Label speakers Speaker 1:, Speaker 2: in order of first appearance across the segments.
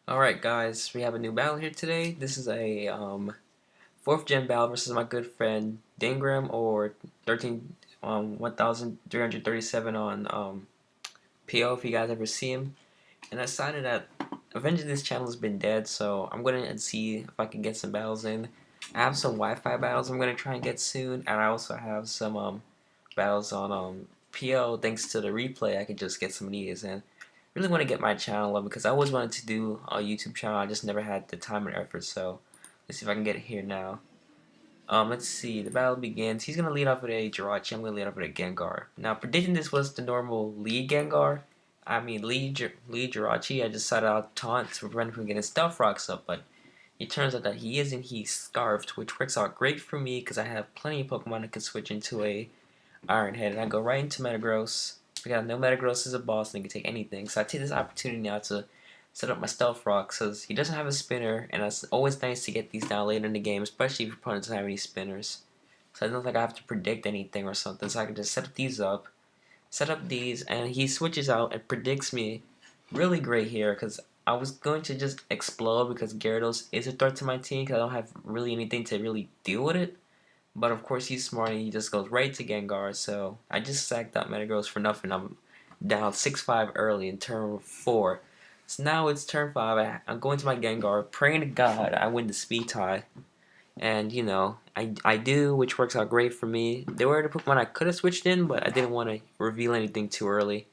Speaker 1: Alright guys, we have a new battle here today. This is a 4th gen battle versus my good friend Dingram or 1337 on PO if you guys ever see him. And I decided that eventually this channel has been dead, so I'm gonna see if I can get some battles in. I have some Wi-Fi battles I'm gonna try and get soon, and I also have some battles on PO thanks to the replay. I could just get some of these and really want to get my channel up because I always wanted to do a YouTube channel. I just never had the time and effort. So let's see if I can get it here now. Let's see. The battle begins. He's gonna lead off with a Jirachi. I'm gonna lead off with a Gengar. Now, predicting this was the normal lead Gengar. I mean lead Jirachi. I just decided I'll taunt to prevent him from getting Stealth Rocks up, but it turns out that he isn't. He's Scarfed, which works out great for me because I have plenty of Pokemon that can switch into a Iron Head, and I go right into Metagross. Because I know Metagross is a boss and he can take anything, so I take this opportunity now to set up my Stealth Rock, because he doesn't have a spinner, and it's always nice to get these down later in the game, especially if your opponent doesn't have any spinners. So I don't think I have to predict anything or something, so I can just set up these, and he switches out and predicts me really great here, because I was going to just explode because Gyarados is a threat to my team, because I don't have really anything to really deal with it. But of course he's smart and he just goes right to Gengar, so I just sacked out Metagross for nothing. I'm down 6-5 early in turn 4. So now it's turn 5. I'm going to my Gengar, praying to God I win the speed tie. And, you know, I do, which works out great for me. There were the Pokemon I could have switched in, but I didn't want to reveal anything too early.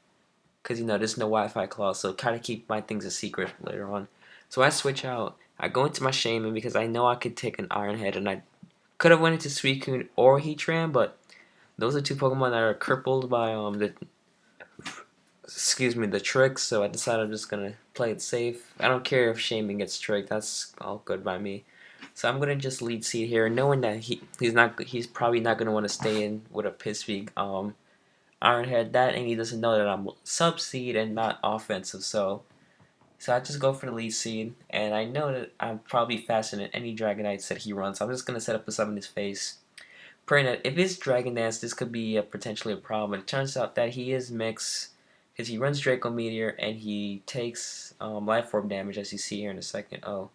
Speaker 1: Because, you know, there's no Wi-Fi clause, so kind of keep my things a secret later on. So I switch out. I go into my Shaman because I know I could take an Iron Head, and I could have went into Suicune or Heatran, but those are two Pokemon that are crippled by the tricks. So I decided I'm just gonna play it safe. I don't care if Shaman gets tricked. That's all good by me. So I'm gonna just lead seed here, knowing that he's probably not gonna want to stay in with a Pissweak Iron Head. That, and he doesn't know that I'm sub seed and not offensive. So I just go for the lead seed, and I know that I'm probably faster than any Dragonites that he runs. So I'm just gonna set up a sub in his face, praying that if it's Dragon Dance, this could be potentially a problem. But it turns out that he is mixed, because he runs Draco Meteor and he takes Life Orb damage, as you see here in a second. Oh,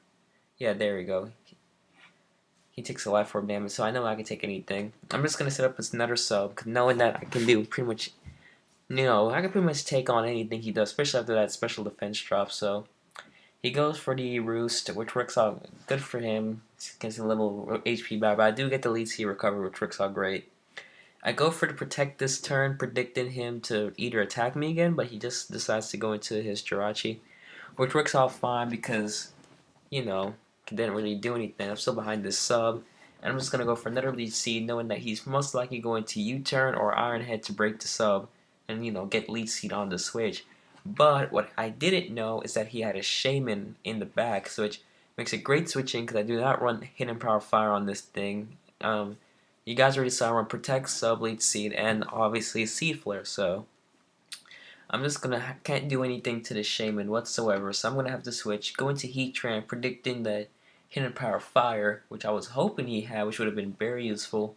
Speaker 1: yeah, there we go. He takes a Life Orb damage, so I know I can take anything. I'm just gonna set up another sub, knowing that I can do pretty much, I can pretty much take on anything he does, especially after that special defense drop. So he goes for the Roost, which works out good for him. Gets a little HP back, but I do get the lead C recover, which works out great. I go for the Protect this turn, predicting him to either attack me again, but he just decides to go into his Jirachi, which works out fine because, he didn't really do anything. I'm still behind this sub, and I'm just going to go for another lead seed, knowing that he's most likely going to U-turn or Iron Head to break the sub and, get lead seed on the switch. But what I didn't know is that he had a Shaman in the back, which makes it great switching because I do not run Hidden Power Fire on this thing. You guys already saw I run Protect, Sub, Lead Seed, and obviously Seed Flare, so I'm just can't do anything to the Shaman whatsoever, so I'm gonna have to switch, go into Heatran, predicting the Hidden Power Fire, which I was hoping he had, which would have been very useful.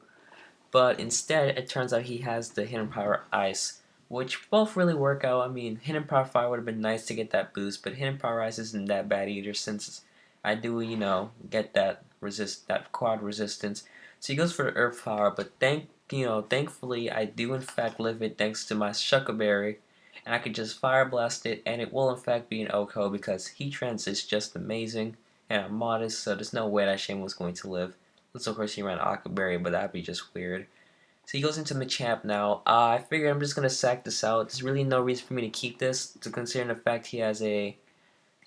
Speaker 1: But instead, it turns out he has the Hidden Power Ice, which both really work out. I mean, Hidden Power Fire would have been nice to get that boost, but Hidden Power Ice isn't that bad either, since I do, get that quad resistance. So he goes for the Earth Power, but thankfully I do in fact live it thanks to my Shucka Berry, and I could just Fire Blast it, and it will in fact be an OHKO because Heatran is just amazing, and I'm modest, so there's no way that Shane was going to live. Unless of course he ran Aqua Berry, but that'd be just weird. So he goes into Machamp now. I figured I'm just going to sack this out. There's really no reason for me to keep this, to considering the fact he has a...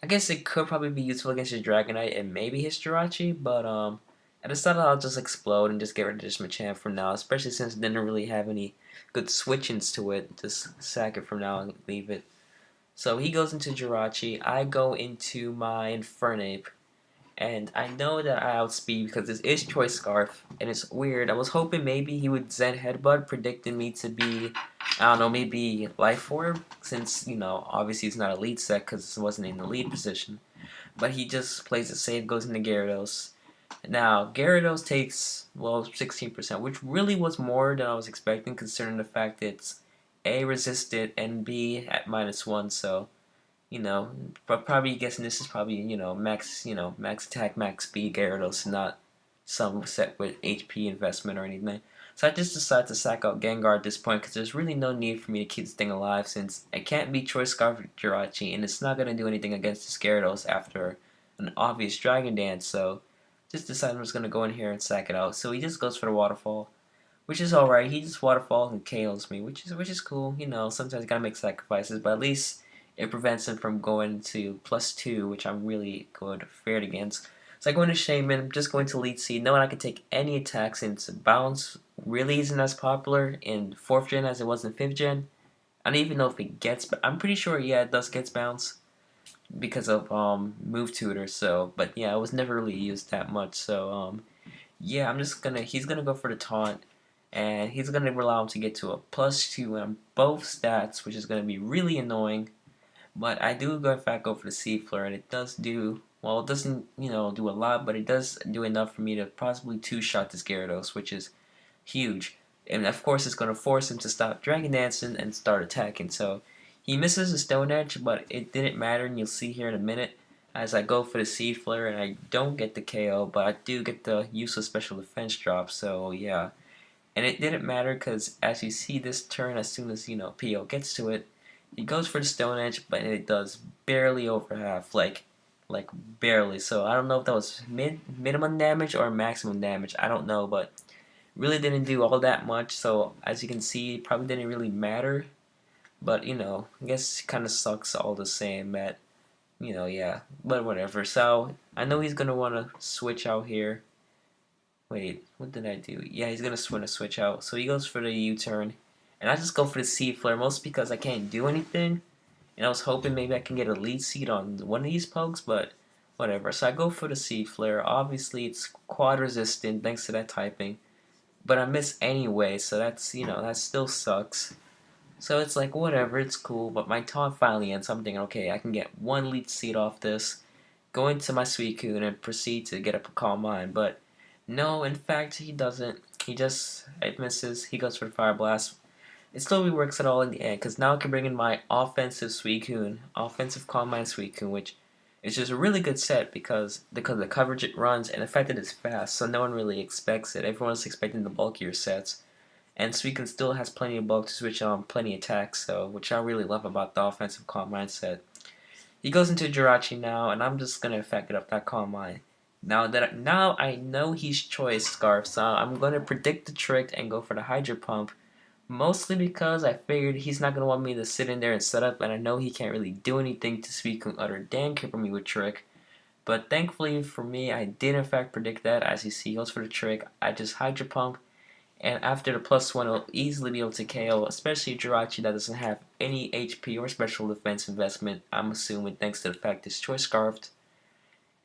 Speaker 1: I guess it could probably be useful against his Dragonite and maybe his Jirachi, but I decided I'll just explode and just get rid of this Machamp from now, especially since it didn't really have any good switch-ins to it. Just sack it from now and leave it. So he goes into Jirachi. I go into my Infernape. And I know that I outspeed because this is Choice Scarf, and it's weird. I was hoping maybe he would Zen Headbutt, predicting me to be, I don't know, maybe Life Orb, since, obviously he's not a lead set because it wasn't in the lead position. But he just plays it safe, goes into Gyarados. Now, Gyarados takes, 16%, which really was more than I was expecting, considering the fact it's A, resisted, and B, at -1, so... you know, but probably guessing this is probably, max attack, max speed Gyarados, not some set with HP investment or anything. So I just decided to sack out Gengar at this point because there's really no need for me to keep this thing alive since I can't beat Choice Scarf with Jirachi and it's not going to do anything against the Gyarados after an obvious Dragon Dance. So just decided I'm just going to go in here and sack it out. So he just goes for the Waterfall, which is alright. He just Waterfalls and KOs me, which is cool. Sometimes you gotta make sacrifices, but at least it prevents him from going to +2, which I'm really good fared against. So I go into Shaman, just going to Lead Seed, knowing I can take any attack since Bounce really isn't as popular in 4th gen as it was in 5th gen. I don't even know if it gets, but I'm pretty sure, yeah, it does get Bounce because of Move Tutor. So, but yeah, it was never really used that much. So yeah, he's gonna go for the taunt, and he's gonna allow him to get to a +2 on both stats, which is gonna be really annoying. But I do go in fact go for the Sea Flare, and it does do well. It doesn't do a lot, but it does do enough for me to possibly two-shot this Gyarados, which is huge. And of course, it's gonna force him to stop Dragon Dancing and start attacking. So he misses the Stone Edge, but it didn't matter, and you'll see here in a minute as I go for the Seed Flare, and I don't get the KO, but I do get the useless special defense drop. So yeah. And it didn't matter because as you see this turn, as soon as PO gets to it, he goes for the Stone Edge, but it does barely over half, like barely. So I don't know if that was minimum damage or maximum damage. I don't know, but really didn't do all that much. So as you can see, it probably didn't really matter. But I guess it kind of sucks all the same. That yeah, but whatever. So I know he's gonna want to switch out here. Wait, what did I do? Yeah, he's gonna switch out. So he goes for the U-turn, and I just go for the Seed Flare, mostly because I can't do anything. And I was hoping maybe I can get a lead seed on one of these pokes, but whatever. So I go for the Seed Flare. Obviously, it's quad resistant thanks to that typing, but I miss anyway. So that's that still sucks. So it's like whatever, it's cool. But my taunt finally ends. So I'm thinking, okay, I can get one lead seed off this, go into my Suicune, and proceed to get up a Calm Mind. But no, in fact, he doesn't. It misses. He goes for the Fire Blast. It still reworks it all in the end, because now I can bring in my offensive Suicune, offensive Calm Mind Suicune, which is just a really good set because of the coverage it runs and the fact that it's fast, so no one really expects it. Everyone's expecting the bulkier sets. And Suicune still has plenty of bulk to switch on, plenty of attacks, so which I really love about the offensive Calm Mind set. He goes into Jirachi now, and I'm just gonna effect it up that Calm Mind. Now I know he's Choice Scarf, so I'm gonna predict the trick and go for the Hydro Pump. Mostly because I figured he's not gonna want me to sit in there and set up, and I know he can't really do anything to Suicune other than cripple me with Trick. But thankfully for me, I did in fact predict that. As you see, he goes for the Trick. I just Hydro Pump, and after the +1, I'll easily be able to KO, especially Jirachi that doesn't have any HP or special defense investment. I'm assuming thanks to the fact it's Choice Scarfed.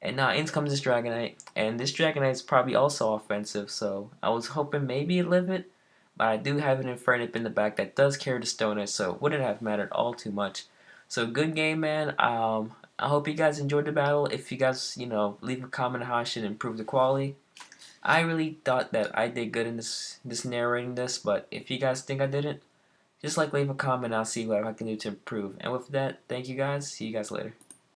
Speaker 1: And now in comes this Dragonite, and this Dragonite is probably also offensive, so I was hoping maybe it live it, but I do have an Infernip in the back that does carry the Stone Edge, so it wouldn't have mattered all too much. So good game, man. I hope you guys enjoyed the battle. If you guys, leave a comment how I should improve the quality. I really thought that I did good in this narrating this, but if you guys think I didn't, just leave a comment. I'll see what I can do to improve. And with that, thank you guys. See you guys later.